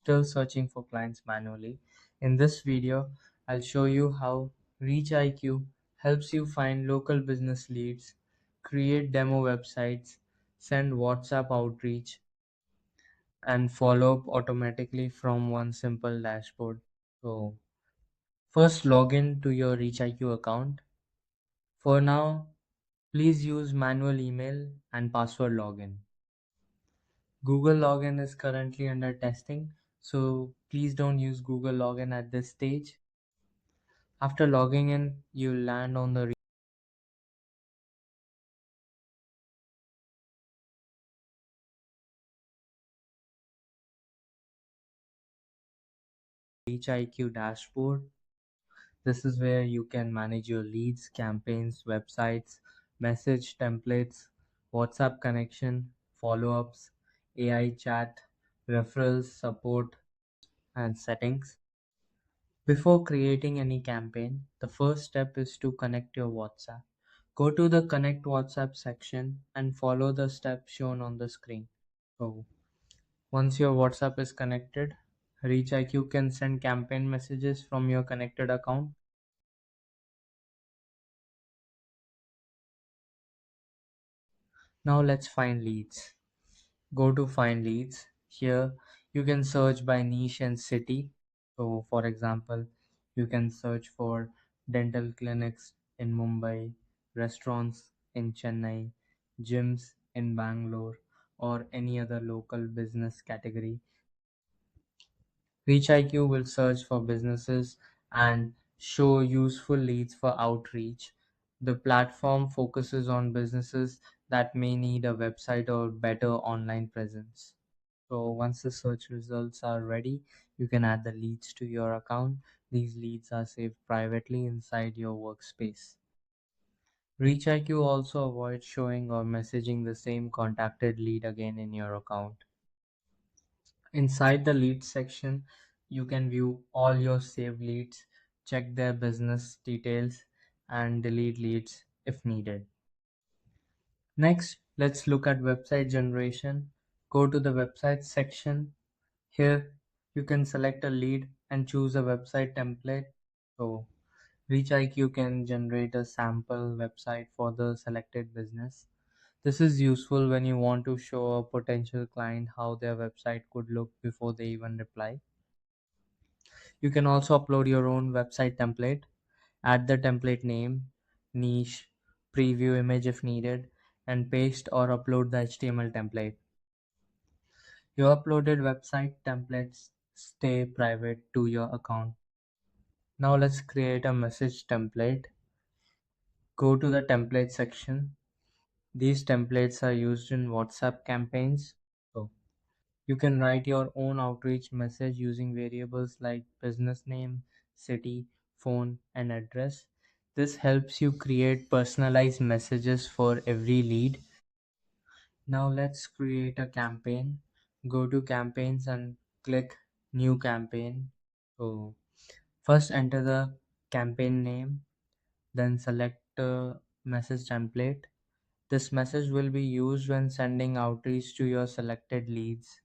still searching for clients manually. In this video, I'll show you how ReachIQ helps you find local business leads, create demo websites, send WhatsApp outreach, and follow up automatically from one simple dashboard. So, first log in to your ReachIQ account. For now, please use manual email and password login. Google login is currently under testing, so please don't use Google login at this stage. After logging in, you'll land on the ReachIQ dashboard. This is where you can manage your leads, campaigns, websites, message templates, WhatsApp connection, follow-ups, AI chat, referrals, support, and settings. Before creating any campaign, the first step is to connect your WhatsApp. Go to the Connect WhatsApp section and follow the steps shown on the screen. So, once your WhatsApp is connected, ReachIQ can send campaign messages from your connected account. Now let's find leads. Go to Find Leads. Here you can search by niche and city. So, for example, you can search for dental clinics in Mumbai, restaurants in Chennai, gyms in Bangalore, or any other local business category. ReachIQ will search for businesses and show useful leads for outreach. The platform focuses on businesses that may need a website or better online presence. So once the search results are ready, you can add the leads to your account. These leads are saved privately inside your workspace. ReachIQ also avoids showing or messaging the same contacted lead again in your account. Inside the leads section, you can view all your saved leads, check their business details, and delete leads if needed. Next, let's look at website generation. Go to the website section. Here, you can select a lead and choose a website template. So, ReachIQ can generate a sample website for the selected business. This is useful when you want to show a potential client how their website could look before they even reply. You can also upload your own website template, add the template name, niche, preview image if needed, and paste or upload the HTML template. Your uploaded website templates stay private to your account. Now let's create a message template. Go to the template section. These templates are used in WhatsApp campaigns. So you can write your own outreach message using variables like business name, city, phone, and address. This helps you create personalized messages for every lead. Now let's create a campaign. Go to campaigns and click new campaign. So first enter the campaign name, then select the message template. This message will be used when sending outreach to your selected leads.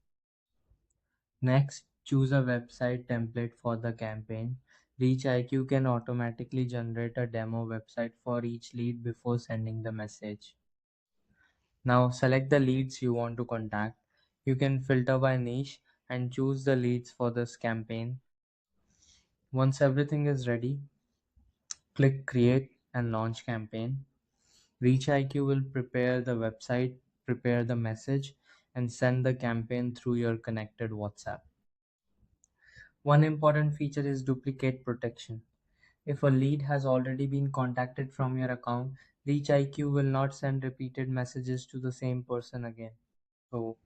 Next, choose a website template for the campaign. ReachIQ can automatically generate a demo website for each lead before sending the message. Now select the leads you want to contact. You can filter by niche and choose the leads for this campaign. Once everything is ready, click Create and Launch Campaign. ReachIQ will prepare the website, prepare the message, and send the campaign through your connected WhatsApp. One important feature is duplicate protection. If a lead has already been contacted from your account, ReachIQ will not send repeated messages to the same person again. So,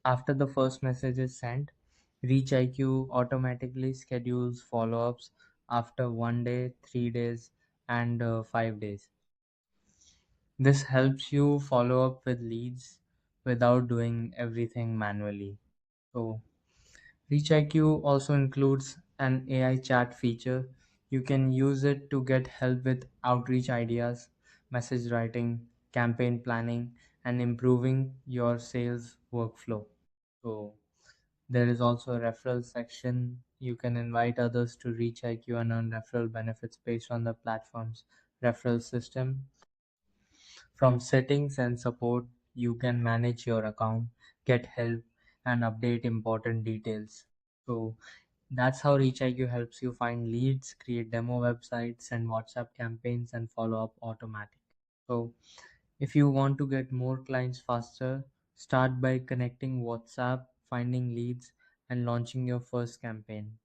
after the first message is sent, ReachIQ automatically schedules follow ups after 1 day, 3 days, and 5 days. This helps you follow up with leads without doing everything manually. So, ReachIQ also includes an AI chat feature. You can use it to get help with outreach ideas, message writing, campaign planning, and improving your sales workflow. So, There is also a referral section. You can invite others to reach IQ and earn referral benefits based on the platform's referral system. From settings and support, you can manage your account, get help, and update important details. So that's how ReachIQ helps you find leads, create demo websites, send WhatsApp campaigns, and follow up automatic. So if you want to get more clients faster, start by connecting WhatsApp, finding leads, and launching your first campaign.